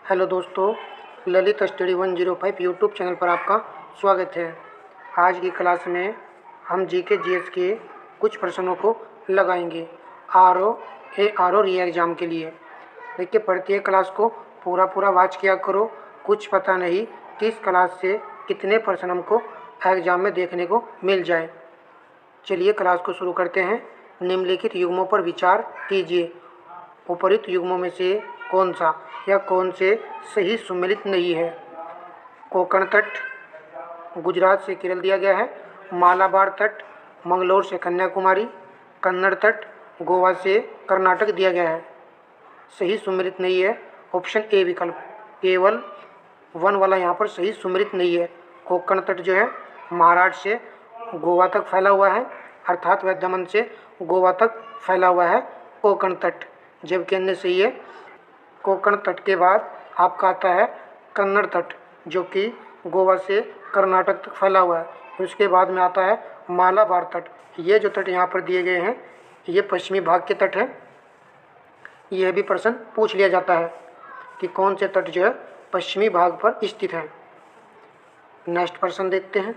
Hello दोस्तों, Lalit study 105 YouTube channel पर आपका स्वागत है। आज की क्लास में हम जीके जीएस के कुछ प्रश्नों को लगाएंगे आर ओ री एग्ज़ाम के लिए। देखिए, प्रत्येक क्लास को पूरा वॉच किया करो। कुछ पता नहीं किस क्लास से कितने प्रश्न हमको एग्ज़ाम में देखने को मिल जाए। चलिए क्लास को शुरू करते हैं। निम्नलिखित युग्मों पर विचार कीजिए। उपरोक्त युग्मों में से कौन सा या कौन से सही सुमेलित नहीं है? कोंकण तट गुजरात से केरल दिया गया है। मालाबार तट मंगलोर से कन्याकुमारी। कन्नड़ तट गोवा से कर्नाटक दिया गया है। सही सुमेलित नहीं है ऑप्शन ए विकल्प, केवल 1 वाला यहाँ पर सही सुमेलित नहीं है। कोंकण तट जो है महाराष्ट्र से गोवा तक फैला हुआ है, अर्थात वह दमन से गोवा तक फैला हुआ है कोंकण तट, जबकि अन्य सही है। कोंकण तट के बाद आपका आता है कन्नड़ तट, जो कि गोवा से कर्नाटक तक फैला हुआ है। उसके बाद में आता है मालाबार तट। ये जो तट यहाँ पर दिए गए हैं ये पश्चिमी भाग के तट हैं। यह भी प्रश्न पूछ लिया जाता है कि कौन से तट जो है पश्चिमी भाग पर स्थित है। नेक्स्ट प्रश्न देखते हैं।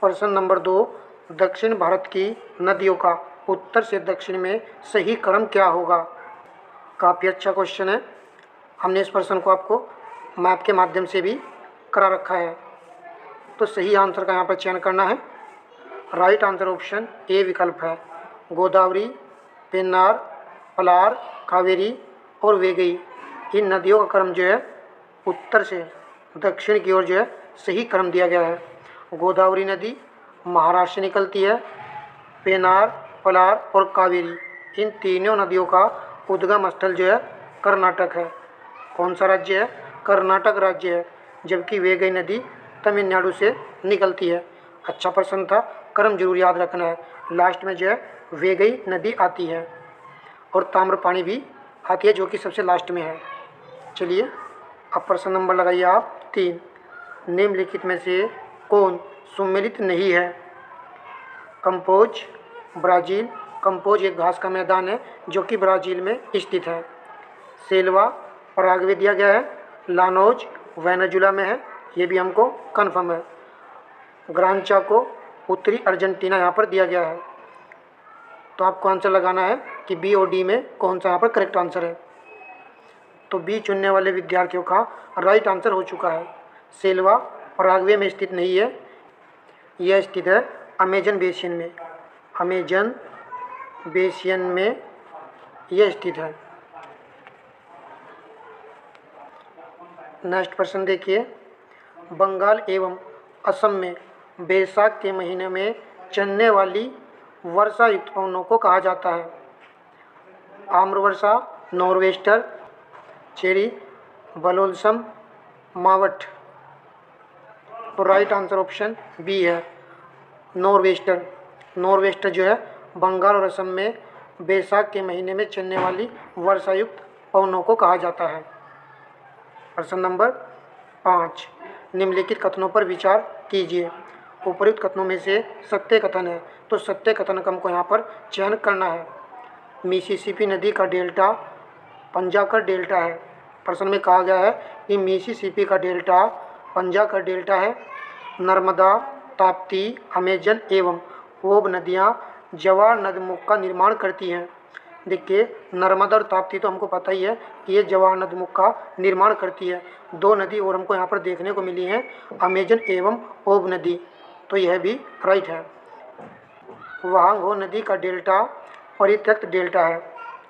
प्रश्न नंबर 2, दक्षिण भारत की नदियों का उत्तर से दक्षिण में सही क्रम क्या होगा? काफ़ी अच्छा क्वेश्चन है। हमने इस प्रश्न को आपको मैप के माध्यम से भी करा रखा है। तो सही आंसर का यहाँ पर चयन करना है। राइट आंसर ऑप्शन ए विकल्प है। गोदावरी, पेन्नार, पलार, कावेरी और वेगई, इन नदियों का क्रम जो है उत्तर से दक्षिण की ओर जो है सही क्रम दिया गया है। गोदावरी नदी महाराष्ट्र से निकलती है। पेनार, पलार और कावेरी, इन तीनों नदियों का उद्गम स्थल जो है कर्नाटक है। कौन सा राज्य है? कर्नाटक राज्य है। जबकि वेगई नदी तमिलनाडु से निकलती है। अच्छा प्रश्न था, क्रम जरूर याद रखना है। लास्ट में जो है वेगई नदी आती है और ताम्रपाणी भी आती है, जो कि सबसे लास्ट में है। चलिए अब प्रश्न नंबर लगाइए आप 3। निम्नलिखित में से कौन सुमेलित नहीं है? कंपोज ब्राज़ील, कंपोज एक घास का मैदान है जो कि ब्राज़ील में स्थित है। सेल्वा पराग्वे दिया गया है। लानोज वेनेजुला में है, ये भी हमको कन्फर्म है। ग्रांचा को उत्तरी अर्जेंटीना यहाँ पर दिया गया है। तो आपको आंसर लगाना है कि बी और डी में कौन सा यहाँ पर करेक्ट आंसर है। तो बी चुनने वाले विद्यार्थियों का राइट आंसर हो चुका है। सेल्वा पराग्वे में स्थित नहीं है, यह स्थित है अमेजन बेसिन में। अमेजन बेसिन में यह स्थित है। नेक्स्ट प्रश्न देखिए। बंगाल एवं असम में बैसाख के महीने में चलने वाली वर्षा युक्त पवनों को कहा जाता है? आम्रवर्षा, नॉर्वेस्टर, चेरी, बलोलसम, मावट। तो राइट आंसर ऑप्शन बी है, नॉर्वेस्टर। नॉर्वेस्टर जो है बंगाल और असम में बैसाख के महीने में चलने वाली वर्षायुक्त पवनों को कहा जाता है। प्रश्न नंबर 5, निम्नलिखित कथनों पर विचार कीजिए। उपयुक्त कथनों में से सत्य कथन है, तो सत्य कथन का हमको यहाँ पर चयन करना है। मिसिसिपी नदी का डेल्टा पंजा का डेल्टा है। प्रश्न में कहा गया है कि मिसिसिपी का डेल्टा पंजा का डेल्टा है। नर्मदा, ताप्ती, अमेजन एवं ओब नदियाँ जवार नदमुख का निर्माण करती हैं। देखिए, नर्मदा और ताप्ती तो हमको पता ही है कि ये जवार नदमुख का निर्माण करती है। 2 नदी और हमको यहाँ पर देखने को मिली हैं, अमेजन एवं ओब नदी, तो यह भी राइट है। वांगहो नदी का डेल्टा परित्यक्त डेल्टा है।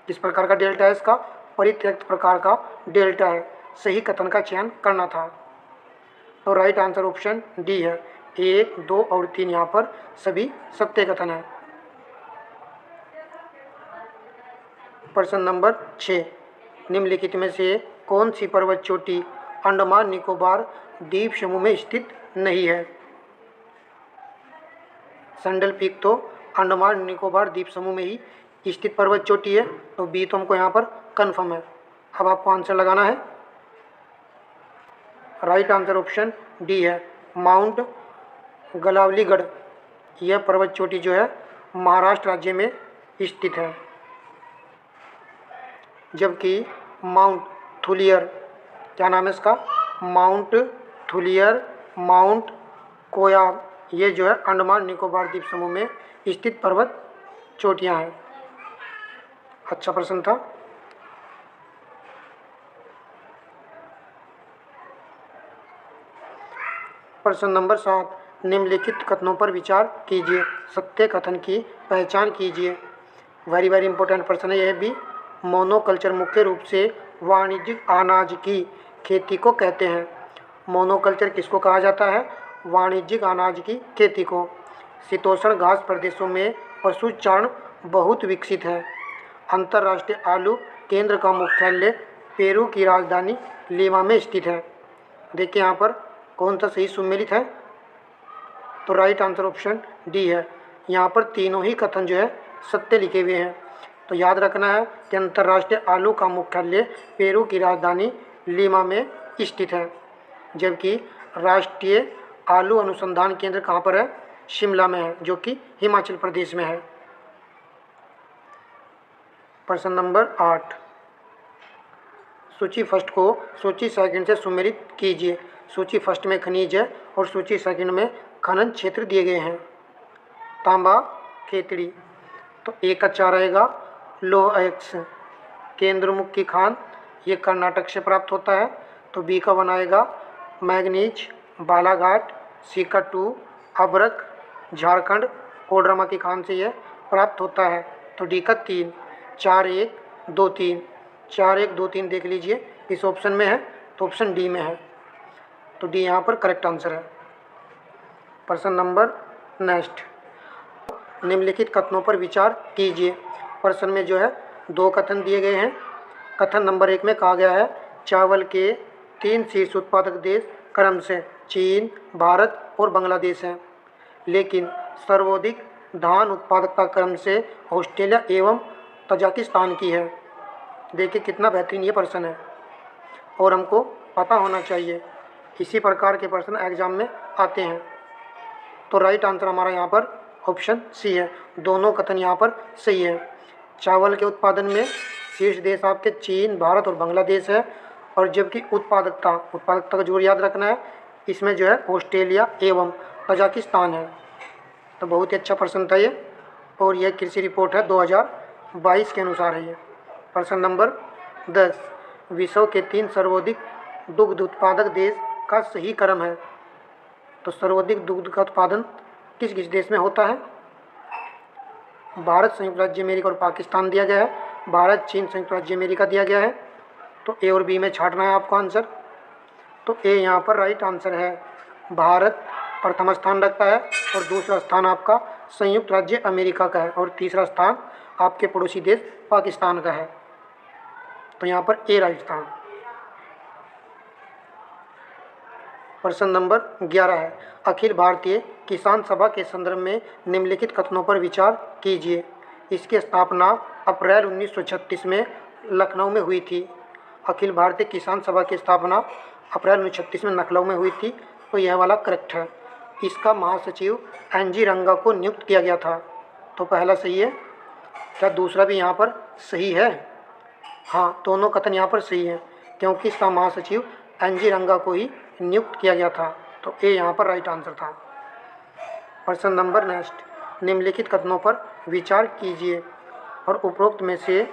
किस प्रकार का डेल्टा है इसका? परित्यक्त प्रकार का डेल्टा है। सही कथन का चयन करना था। तो राइट आंसर ऑप्शन डी है। 1, 2 और 3 यहाँ पर सभी सत्य कथन है। प्रश्न नंबर 6, निम्नलिखित में से कौन सी पर्वत चोटी अंडमान निकोबार द्वीप समूह में स्थित नहीं है? सैंडल पीक तो अंडमान निकोबार द्वीप समूह में ही स्थित पर्वत चोटी है, तो बी तो हमको यहाँ पर कन्फर्म है। अब आपको आंसर लगाना है। राइट आंसर ऑप्शन डी है, माउंट गलावलीगढ़। यह पर्वत चोटी जो है महाराष्ट्र राज्य में स्थित है। जबकि माउंट थुलियर, क्या नाम है इसका, माउंट थुलियर, माउंट कोयाब, ये जो है अंडमान निकोबार द्वीप समूह में स्थित पर्वत चोटियां हैं। अच्छा प्रश्न था। प्रश्न नंबर 7, निम्नलिखित कथनों पर विचार कीजिए, सत्य कथन की पहचान कीजिए। वेरी वेरी इंपॉर्टेंट प्रश्न है यह भी। मोनोकल्चर मुख्य रूप से वाणिज्यिक अनाज की खेती को कहते हैं। मोनोकल्चर किसको कहा जाता है? वाणिज्यिक अनाज की खेती को। शीतोष्ण घास प्रदेशों में पशुचारण बहुत विकसित है। अंतर्राष्ट्रीय आलू केंद्र का मुख्यालय पेरू की राजधानी लीमा में स्थित है। देखिए यहाँ पर कौन सा सही सुमेलित है, तो राइट आंसर ऑप्शन डी है। यहाँ पर तीनों ही कथन जो है सत्य लिखे हुए हैं। तो याद रखना है कि अंतर्राष्ट्रीय आलू का मुख्यालय पेरू की राजधानी लीमा में स्थित है, जबकि राष्ट्रीय आलू अनुसंधान केंद्र कहाँ पर है? शिमला में है, जो कि हिमाचल प्रदेश में है। प्रश्न नंबर 8, सूची फर्स्ट को सूची सेकंड से सुमेलित कीजिए। सूची फर्स्ट में खनिज है और सूची सेकंड में खनन क्षेत्र दिए गए हैं। तांबा खेतड़ी, तो ए का 4 रहेगा। लोह एक्स, केंद्रमुखी खान, ये कर्नाटक से प्राप्त होता है, तो बी का 1 आएगा। मैग्नीज बालाघाट, सी का 2 अभ्रक झारखंड कोडरमा की खान से यह प्राप्त होता है, तो डी का 3। 4 1 2 3, 4 1 2 3 देख लीजिए इस ऑप्शन में है, तो ऑप्शन डी में है, तो डी यहाँ पर करेक्ट आंसर है। प्रश्न नंबर नेक्स्ट, निम्नलिखित कथनों पर विचार कीजिए। प्रश्न में जो है 2 कथन दिए गए हैं। कथन नंबर 1 में कहा गया है चावल के 3 शीर्ष उत्पादक देश क्रम से चीन, भारत और बांग्लादेश हैं, लेकिन सर्वाधिक धान उत्पादकता क्रम से ऑस्ट्रेलिया एवं तजाकिस्तान की है। देखिए कितना बेहतरीन ये प्रश्न है और हमको पता होना चाहिए, इसी प्रकार के प्रश्न एग्जाम में आते हैं। तो राइट आंसर हमारा यहाँ पर ऑप्शन सी है। दोनों कथन यहाँ पर सही है। चावल के उत्पादन में शीर्ष देश आपके चीन, भारत और बांग्लादेश है, और जबकि उत्पादकता का जोर याद रखना है, इसमें जो है ऑस्ट्रेलिया एवं तजाकिस्तान है। तो बहुत ही अच्छा प्रश्न था ये, और यह कृषि रिपोर्ट है 2022 के अनुसार है ये। प्रश्न नंबर 10, विश्व के 3 सर्वाधिक दुग्ध उत्पादक देश का सही क्रम है। तो सर्वाधिक दुग्ध का उत्पादन किस किस देश में होता है? भारत, संयुक्त राज्य अमेरिका और पाकिस्तान दिया गया है। भारत, चीन, संयुक्त राज्य अमेरिका दिया गया है। तो ए और बी में छांटना है आपको आंसर। तो ए यहाँ पर राइट आंसर है। भारत प्रथम स्थान रखता है और दूसरा स्थान आपका संयुक्त राज्य अमेरिका का है, और तीसरा स्थान आपके पड़ोसी देश पाकिस्तान का है। तो यहाँ पर ए राइट था। प्रश्न नंबर 11 है, अखिल भारतीय किसान सभा के संदर्भ में निम्नलिखित कथनों पर विचार कीजिए। इसकी स्थापना अप्रैल 1936 में लखनऊ में हुई थी। अखिल भारतीय किसान सभा की स्थापना अप्रैल 1936 में लखनऊ में हुई थी, तो यह वाला करेक्ट है। इसका महासचिव एनजी रंगा को नियुक्त किया गया था, तो पहला सही है। क्या दूसरा भी यहाँ पर सही है? हाँ, दोनों कथन यहाँ पर सही है, क्योंकि इसका महासचिव एनजी रंगा को ही नियुक्त किया गया था, तो ए यहाँ पर राइट आंसर था। प्रश्न नंबर नेक्स्ट, निम्नलिखित कथनों पर विचार कीजिए और उपरोक्त में से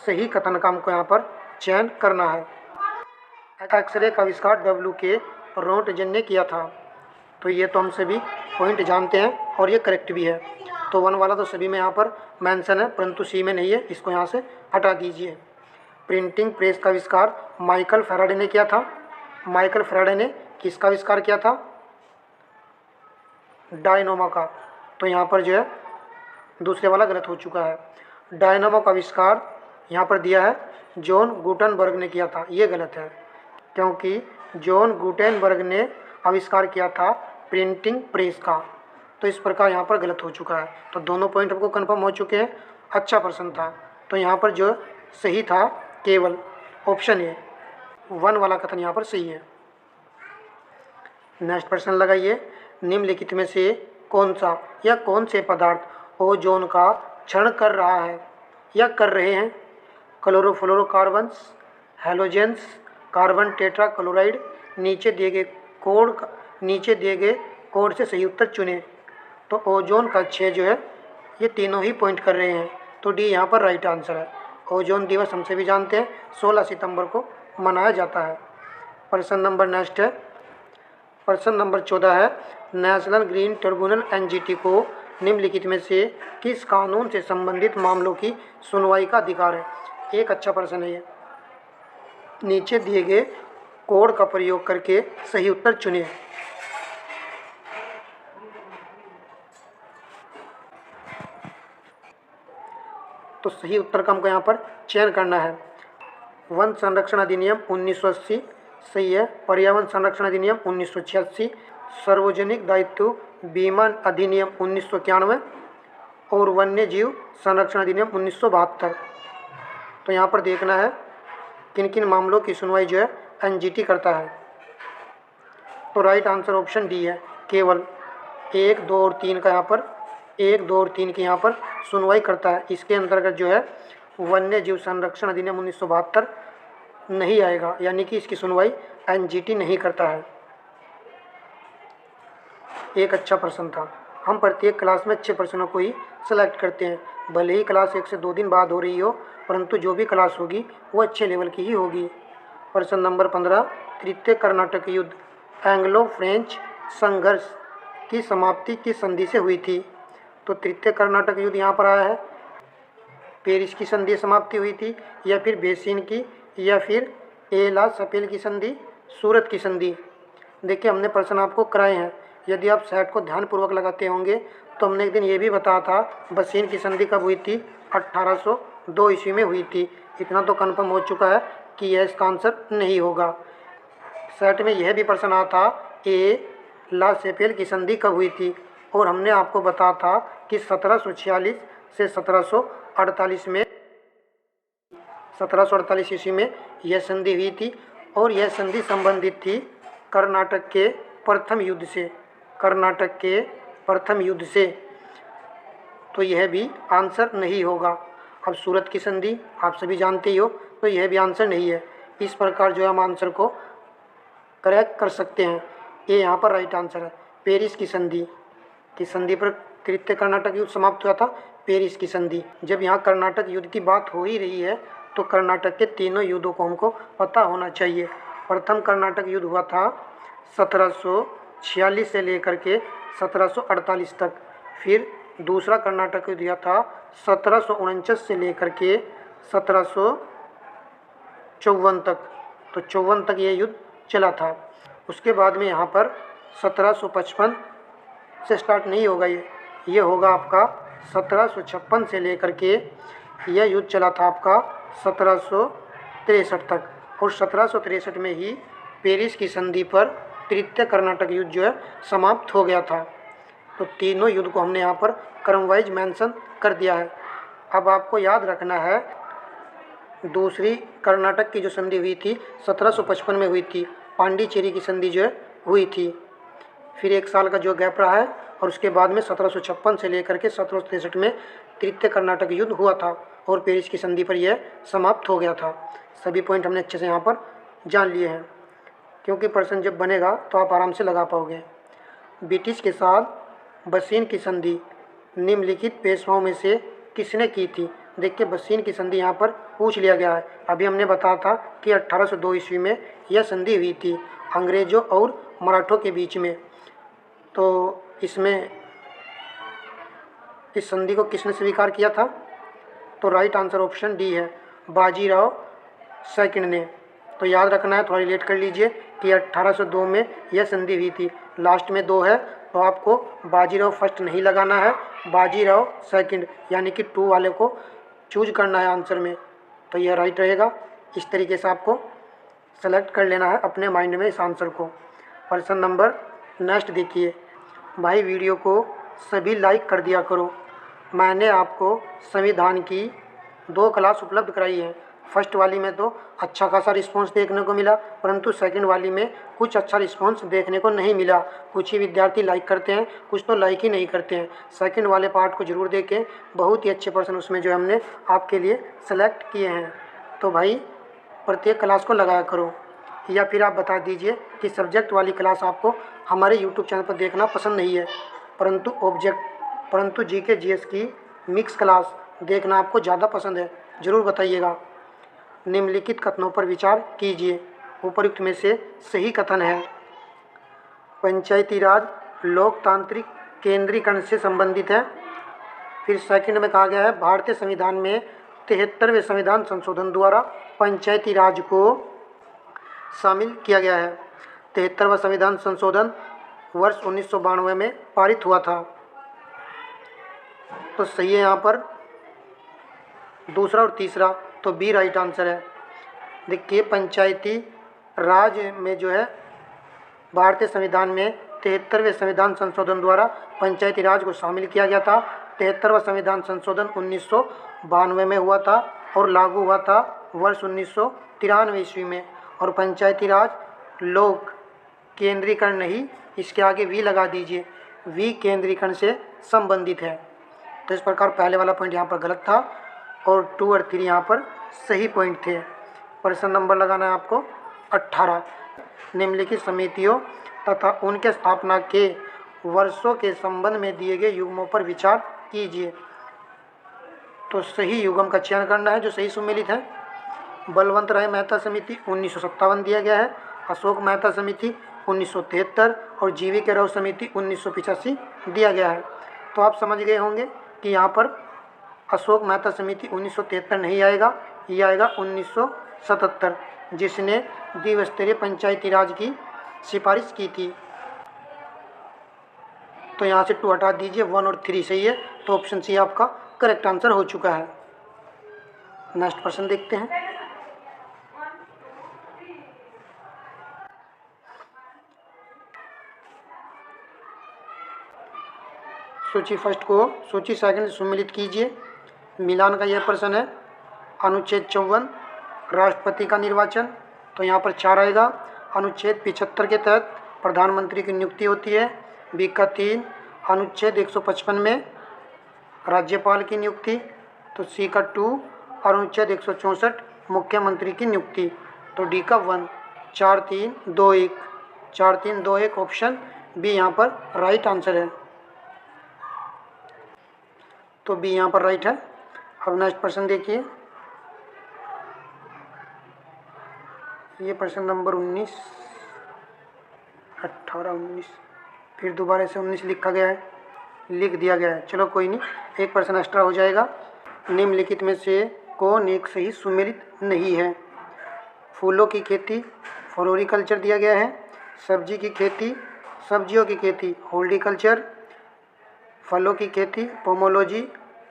सही कथन का हमको यहाँ पर चयन करना है। एक्सरे का आविष्कार W.K. रोंटगेन ने किया था, तो ये तो हम सभी पॉइंट जानते हैं और ये करेक्ट भी है। तो 1 वाला तो सभी में यहाँ पर मेंशन है, परंतु सी में नहीं है, इसको यहाँ से हटा दीजिए। प्रिंटिंग प्रेस का आविष्कार माइकल फैराडे ने किया था। माइकल फैराडे ने किसका आविष्कार किया था? डायनामो का। तो यहाँ पर जो है दूसरे वाला गलत हो चुका है। डायनामो का आविष्कार यहाँ पर दिया है जॉन गुटेनबर्ग ने किया था, ये गलत है, क्योंकि जॉन गुटेनबर्ग ने आविष्कार किया था प्रिंटिंग प्रेस का। तो इस प्रकार यहाँ पर गलत हो चुका है। तो दोनों पॉइंट आपको कन्फर्म हो चुके हैं। अच्छा प्रश्न था। तो यहाँ पर जो सही था केवल ऑप्शन ए, 1 वाला कथन यहाँ पर सही है। नेक्स्ट प्रश्न लगाइए, निम्नलिखित में से कौन सा या कौन से पदार्थ ओजोन का क्षरण कर रहा है या कर रहे हैं? Chlorofluorocarbons, halogens, carbon tetrachloride. नीचे दिए गए कोड से सही उत्तर चुनें। तो ओजोन का क्षय जो है ये तीनों ही पॉइंट कर रहे हैं, तो डी यहाँ पर राइट आंसर है। ओजोन दिवस हम सभी जानते हैं 16 सितंबर को मनाया जाता है। प्रश्न नंबर नेक्स्ट है, प्रश्न नंबर 14 है, नेशनल ग्रीन ट्रिब्यूनल एनजीटी को निम्नलिखित में से किस कानून से संबंधित मामलों की सुनवाई का अधिकार है? एक अच्छा प्रश्न है ये। नीचे दिए गए कोड का प्रयोग करके सही उत्तर चुनिए। तो सही उत्तर का हमको यहाँ पर चयन करना है। वन संरक्षण अधिनियम 1980 सही है। पर्यावरण संरक्षण अधिनियम 1986, सार्वजनिक दायित्व बीमा अधिनियम 1991 और वन्य जीव संरक्षण अधिनियम 1972। तो यहाँ पर देखना है किन किन मामलों की सुनवाई जो है एनजीटी करता है। तो राइट आंसर ऑप्शन डी है। केवल 1, 2 और 3 का यहाँ पर 1, 2 और 3 की यहाँ पर सुनवाई करता है। इसके अंतर्गत जो है वन्य जीव संरक्षण अधिनियम 1972 नहीं आएगा, यानी कि इसकी सुनवाई एनजीटी नहीं करता है। एक अच्छा प्रश्न था। हम प्रत्येक क्लास में अच्छे प्रश्नों को ही सेलेक्ट करते हैं, भले ही क्लास 1 से 2 दिन बाद हो रही हो, परंतु जो भी क्लास होगी वो अच्छे लेवल की ही होगी। प्रश्न नंबर 15, तृतीय कर्नाटक युद्ध एंग्लो फ्रेंच संघर्ष की समाप्ति किस संधि से हुई थी? तो तृतीय कर्नाटक युद्ध यहाँ पर आया है, पेरिस की संधि समाप्ति हुई थी, या फिर बेसिन की, या फिर एला सपेल की संधि, सूरत की संधि। देखिए हमने प्रश्न आपको कराए हैं, यदि आप सेट को ध्यानपूर्वक लगाते होंगे तो हमने एक दिन ये भी बताया था बसीन की संधि कब हुई थी? 1802 ईस्वी में हुई थी। इतना तो कन्फर्म हो चुका है कि यह इसका आंसर नहीं होगा। सेट में यह भी प्रश्न आया था ए ला सेपेल की संधि कब हुई थी, और हमने आपको बताया था कि 1746 से 1748 में 1748 ईस्वी में यह संधि हुई थी, और यह संधि संबंधित थी कर्नाटक के प्रथम युद्ध से, कर्नाटक के प्रथम युद्ध से। तो यह भी आंसर नहीं होगा। अब सूरत की संधि आप सभी जानते ही हो, तो यह भी आंसर नहीं है। इस प्रकार जो हम आंसर को करेक्ट कर सकते हैं। ये यहाँ पर राइट आंसर है। पेरिस की संधि पर तृतीय कर्नाटक युद्ध समाप्त हुआ था, पेरिस की संधि। जब यहाँ कर्नाटक युद्ध की बात हो ही रही है तो कर्नाटक के तीनों युद्धों को हमको पता होना चाहिए। प्रथम कर्नाटक युद्ध हुआ था 1746 से लेकर के 1748 तक। फिर दूसरा कर्नाटक युद्ध हुआ था 1749 से लेकर के 1754 तक। तो 54 तक ये युद्ध चला था। उसके बाद में यहाँ पर 1755 से स्टार्ट नहीं होगा, ये होगा आपका 1756 से लेकर के यह युद्ध चला था आपका 1763 तक। और 1763 में ही पेरिस की संधि पर तृतीय कर्नाटक युद्ध जो है समाप्त हो गया था। तो तीनों युद्ध को हमने यहाँ पर क्रम वाइज मेंशन कर दिया है। अब आपको याद रखना है दूसरी कर्नाटक की जो संधि हुई थी 1755 में हुई थी, पांडिचेरी की संधि जो है हुई थी। फिर 1 साल का जो गैप रहा है, और उसके बाद में 1756 से लेकर के 1763 में तृतीय कर्नाटक युद्ध हुआ था, और पेरिस की संधि पर यह समाप्त हो गया था। सभी पॉइंट हमने अच्छे से यहाँ पर जान लिए हैं, क्योंकि प्रश्न जब बनेगा तो आप आराम से लगा पाओगे। ब्रिटिश के साथ बसीन की संधि निम्नलिखित पेशवाओं में से किसने की थी? देखिए बसीन की संधि यहाँ पर पूछ लिया गया है। अभी हमने बताया था कि 1802 ईस्वी में यह संधि हुई थी अंग्रेज़ों और मराठों के बीच में। तो इसमें इस संधि को किसने स्वीकार किया था? तो राइट आंसर ऑप्शन डी है, बाजीराव सेकंड ने। तो याद रखना है, थोड़ा रिलेट कर लीजिए कि 1802 में यह संधि हुई थी। लास्ट में 2 है, तो आपको बाजीराव फर्स्ट नहीं लगाना है, बाजीराव सेकंड यानी कि 2 वाले को चूज करना है आंसर में। तो यह राइट रहेगा। इस तरीके से आपको सेलेक्ट कर लेना है अपने माइंड में इस आंसर को। प्रश्न नंबर नेक्स्ट देखिए। भाई वीडियो को सभी लाइक कर दिया करो। मैंने आपको संविधान की 2 क्लास उपलब्ध कराई है, फर्स्ट वाली में तो अच्छा खासा रिस्पांस देखने को मिला, परंतु सेकंड वाली में कुछ अच्छा रिस्पांस देखने को नहीं मिला। कुछ ही विद्यार्थी लाइक करते हैं, कुछ तो लाइक ही नहीं करते हैं। सेकंड वाले पार्ट को जरूर देखें, बहुत ही अच्छे पर्सन उसमें जो हमने आपके लिए सेलेक्ट किए हैं। तो भाई प्रत्येक क्लास को लगाया करो, या फिर आप बता दीजिए कि सब्जेक्ट वाली क्लास आपको हमारे यूट्यूब चैनल पर देखना पसंद नहीं है, परंतु जीके जीएस की मिक्स क्लास देखना आपको ज़्यादा पसंद है, ज़रूर बताइएगा। निम्नलिखित कथनों पर विचार कीजिए, उपयुक्त में से सही कथन है। पंचायती राज लोकतांत्रिक केंद्रीकरण से संबंधित है। फिर सेकंड में कहा गया है भारतीय संविधान में 73वें संविधान संशोधन द्वारा पंचायती राज को शामिल किया गया है। 73वां संविधान संशोधन वर्ष 1992 में पारित हुआ था। तो सही है यहाँ पर दूसरा और तीसरा, तो बी राइट आंसर है। देखिए पंचायती राज में जो है भारतीय संविधान में 73वें संविधान संशोधन द्वारा पंचायती राज को शामिल किया गया था। 73वां संविधान संशोधन 1992 में हुआ था और लागू हुआ था वर्ष 1993 ईस्वी में। और पंचायती राज लोक केंद्रीकरण नहीं, इसके आगे वी लगा दीजिए, वी केंद्रीकरण से संबंधित है। तो इस प्रकार पहले वाला पॉइंट यहाँ पर गलत था और 2 और 3 यहाँ पर सही पॉइंट थे। प्रश्न नंबर लगाना है आपको 18। निम्नलिखित समितियों तथा उनके स्थापना के वर्षों के संबंध में दिए गए युग्मों पर विचार कीजिए। तो सही युग्म का चयन करना है जो सही सुमेलित है। बलवंत राय मेहता समिति 1957 दिया गया है, अशोक मेहता समिति 1973 और जीवी के राव समिति 1985 दिया गया है। तो आप समझ गए होंगे कि यहाँ पर अशोक मेहता समिति 1973 नहीं आएगा, ये आएगा 1977, जिसने द्विस्तरीय पंचायती राज की सिफारिश की थी। तो यहाँ से 2 हटा दीजिए, 1 और 3 सही है, तो ऑप्शन सी आपका करेक्ट आंसर हो चुका है। नेक्स्ट प्रश्न देखते हैं। सूची फर्स्ट को सूची सेकंड से सम्मिलित कीजिए। मिलान का यह प्रश्न है। अनुच्छेद 54 राष्ट्रपति का निर्वाचन, तो यहाँ पर 4 आएगा। अनुच्छेद 75 के तहत प्रधानमंत्री की नियुक्ति होती है। बी का 3 अनुच्छेद 155 में राज्यपाल की नियुक्ति, तो सी का 2 और अनुच्छेद 164 मुख्यमंत्री की नियुक्ति, तो डी का 1। 4 3 2 1 4 3 2 1 ऑप्शन बी यहाँ पर राइट आंसर है। तो बी यहाँ पर राइट है। अब नेक्स्ट प्रश्न देखिए, ये प्रश्न नंबर 19, 18, 19, फिर दोबारा से 19 लिखा गया है, लिख दिया गया है। चलो कोई नहीं, एक प्रश्न एक्स्ट्रा हो जाएगा। निम्नलिखित में से कौन एक सही सुमेलित नहीं है? फूलों की खेती फ्लोरिकल्चर दिया गया है, सब्जी की खेती सब्जियों की खेती हॉर्टिकल्चर, फलों की खेती पोमोलॉजी,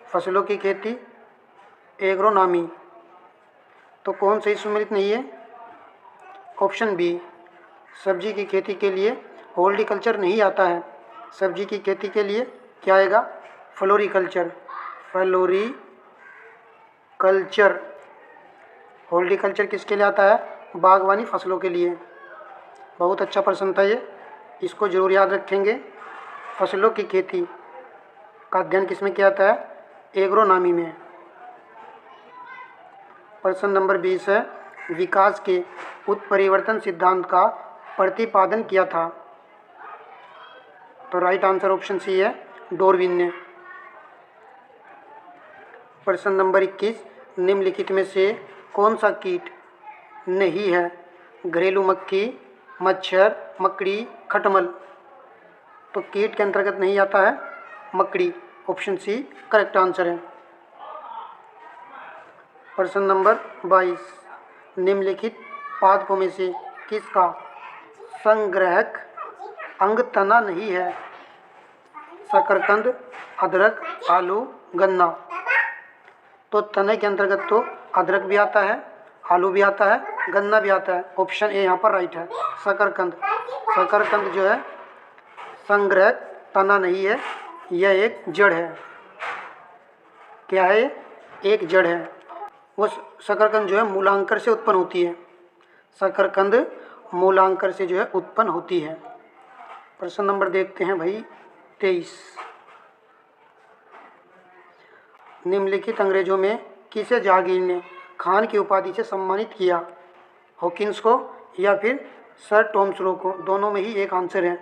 फसलों की खेती एग्रोनॉमी। तो कौन सही सुमेलित नहीं है? ऑप्शन बी, सब्जी की खेती के लिए हॉर्टिकल्चर नहीं आता है। सब्जी की खेती के लिए क्या आएगा? फ्लोरिकल्चर। फ्लोरिकल्चर। हॉर्टिकल्चर किसके लिए आता है? बागवानी फसलों के लिए। बहुत अच्छा प्रश्न था ये, इसको जरूर याद रखेंगे। फसलों की खेती का अध्ययन किसमें किया जाता है? एग्रोनॉमी में। प्रश्न नंबर 20 है, विकास के उत्परिवर्तन सिद्धांत का प्रतिपादन किया था। तो राइट आंसर ऑप्शन सी है, डार्विन ने। प्रश्न नंबर 21, निम्नलिखित में से कौन सा कीट नहीं है? घरेलू मक्खी, मच्छर, मकड़ी, खटमल। तो कीट के अंतर्गत नहीं आता है मकड़ी, ऑप्शन सी करेक्ट आंसर है। प्रश्न नंबर 22, निम्नलिखित पादपों में से किसका संग्राहक अंग तना नहीं है? शकरकंद, अदरक, आलू, गन्ना। तो तने के अंतर्गत तो अदरक भी आता है, आलू भी आता है, गन्ना भी आता है। ऑप्शन ए यहाँ पर राइट है, शकरकंद। शकरकंद जो है संग्राहक तना नहीं है, यह एक जड़ है। क्या है? एक जड़ है। वो शकरकंद जो है मूलांकर से उत्पन्न होती है। शकरकंद मूलांकर से जो है उत्पन्न होती है। प्रश्न नंबर देखते हैं भाई 23। निम्नलिखित अंग्रेजों में किसे जहांगीर ने खान की उपाधि से सम्मानित किया? हॉकिंस को या फिर सर टॉमस रो को? दोनों में ही एक आंसर है,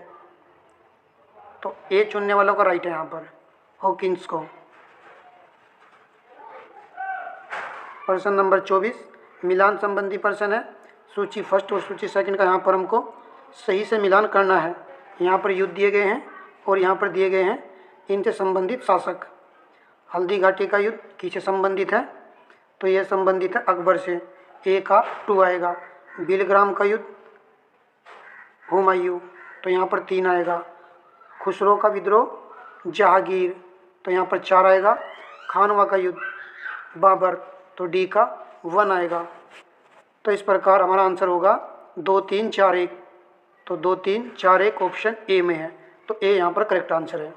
तो ए चुनने वालों का राइट है यहाँ पर, हॉकिंस को। प्रश्न नंबर 24 मिलान संबंधी प्रश्न है। सूची फर्स्ट और सूची सेकंड का यहाँ पर हमको सही से मिलान करना है। यहाँ पर युद्ध दिए गए हैं और यहाँ पर दिए गए हैं इनसे संबंधित शासक। हल्दी घाटी का युद्ध किससे संबंधित है? तो यह संबंधित है अकबर से, ए का 2 आएगा। बिलग्राम का युद्ध हुमायूं, तो यहाँ पर 3 आएगा। खुसरो का विद्रोह जहांगीर, तो यहाँ पर 4 आएगा। खानवा का युद्ध बाबर, तो डी का 1 आएगा। तो इस प्रकार हमारा आंसर होगा 2 3 4 1, तो 2 3 4 1 ऑप्शन ए में है, तो ए यहाँ पर करेक्ट आंसर है।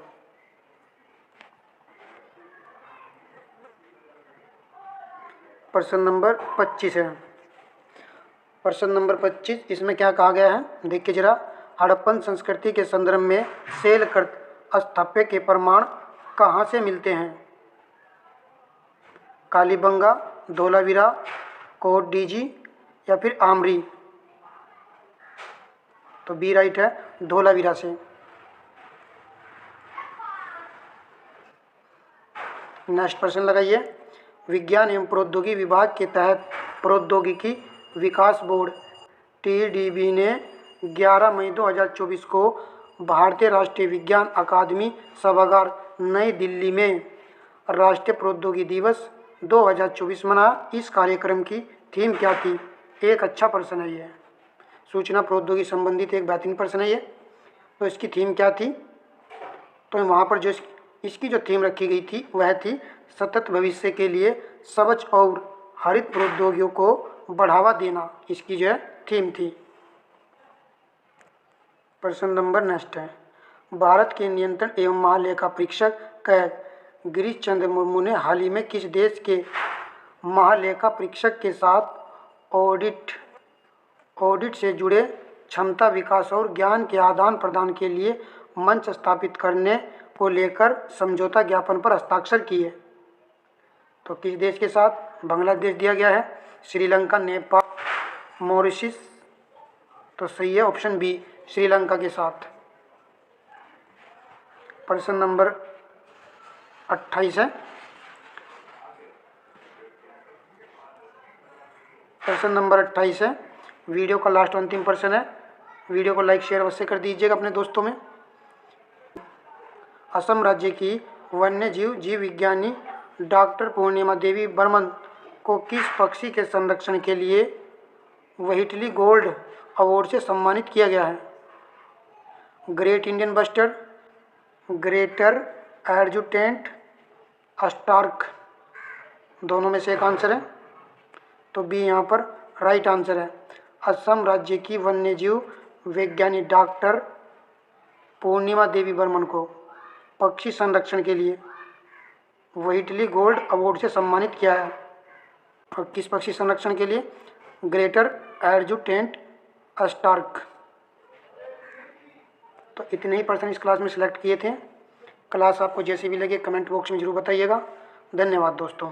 प्रश्न नंबर 25 है। प्रश्न नंबर 25 इसमें क्या कहा गया है देखिए जरा। हड़प्पन संस्कृति के संदर्भ में शैलकृत स्थापत्य के प्रमाण कहाँ से मिलते हैं? कालीबंगा, धोलावीरा, कोटडीजी या फिर आमरी? तो बी राइट है, धोलावीरा से। नेक्स्ट प्रश्न लगाइए। विज्ञान एवं प्रौद्योगिकी विभाग के तहत प्रौद्योगिकी विकास बोर्ड TDB ने 11 मई 2024 को भारतीय राष्ट्रीय विज्ञान अकादमी सभागार नई दिल्ली में राष्ट्रीय प्रौद्योगिकी दिवस 2024 मनाया। इस कार्यक्रम की थीम क्या थी? एक अच्छा प्रश्न है ये, सूचना प्रौद्योगिकी संबंधित एक बेहतरीन प्रश्न है ये। तो इसकी थीम क्या थी? तो वहाँ पर जो इसकी जो थीम रखी गई थी वह थी सतत भविष्य के लिए स्वच्छ और हरित प्रौद्योगिकियों को बढ़ावा देना, इसकी जो है थीम थी। प्रश्न नंबर नेक्स्ट है। भारत के नियंत्रण एवं महालेखा परीक्षक गिरीश चंद्र मुर्मू ने हाल ही में किस देश के महालेखा परीक्षक के साथ ऑडिट से जुड़े क्षमता विकास और ज्ञान के आदान प्रदान के लिए मंच स्थापित करने को लेकर समझौता ज्ञापन पर हस्ताक्षर किए? तो किस देश के साथ? बांग्लादेश दिया गया है, श्रीलंका, नेपाल, मॉरिशस, तो सही है ऑप्शन बी, श्रीलंका के साथ। प्रश्न नंबर 28 है। प्रश्न नंबर 28 है, वीडियो का लास्ट अंतिम प्रश्न है। वीडियो को लाइक शेयर अवश्य कर दीजिएगा अपने दोस्तों में। असम राज्य की वन्य जीव विज्ञानी डॉक्टर पूर्णिमा देवी बर्मन को किस पक्षी के संरक्षण के लिए व्हिटली गोल्ड अवार्ड से सम्मानित किया गया है? Great Indian bustard, greater adjutant, stork, दोनों में से एक आंसर है, तो बी यहाँ पर राइट आंसर है। असम राज्य की वन्यजीव विज्ञानी डॉक्टर पूर्णिमा देवी बर्मन को पक्षी संरक्षण के लिए व्हिटली गोल्ड अवार्ड से सम्मानित किया है। और किस पक्षी संरक्षण के लिए? Greater adjutant stork. तो इतने ही प्रश्न इस क्लास में सिलेक्ट किए थे। क्लास आपको जैसे भी लगे कमेंट बॉक्स में ज़रूर बताइएगा। धन्यवाद दोस्तों।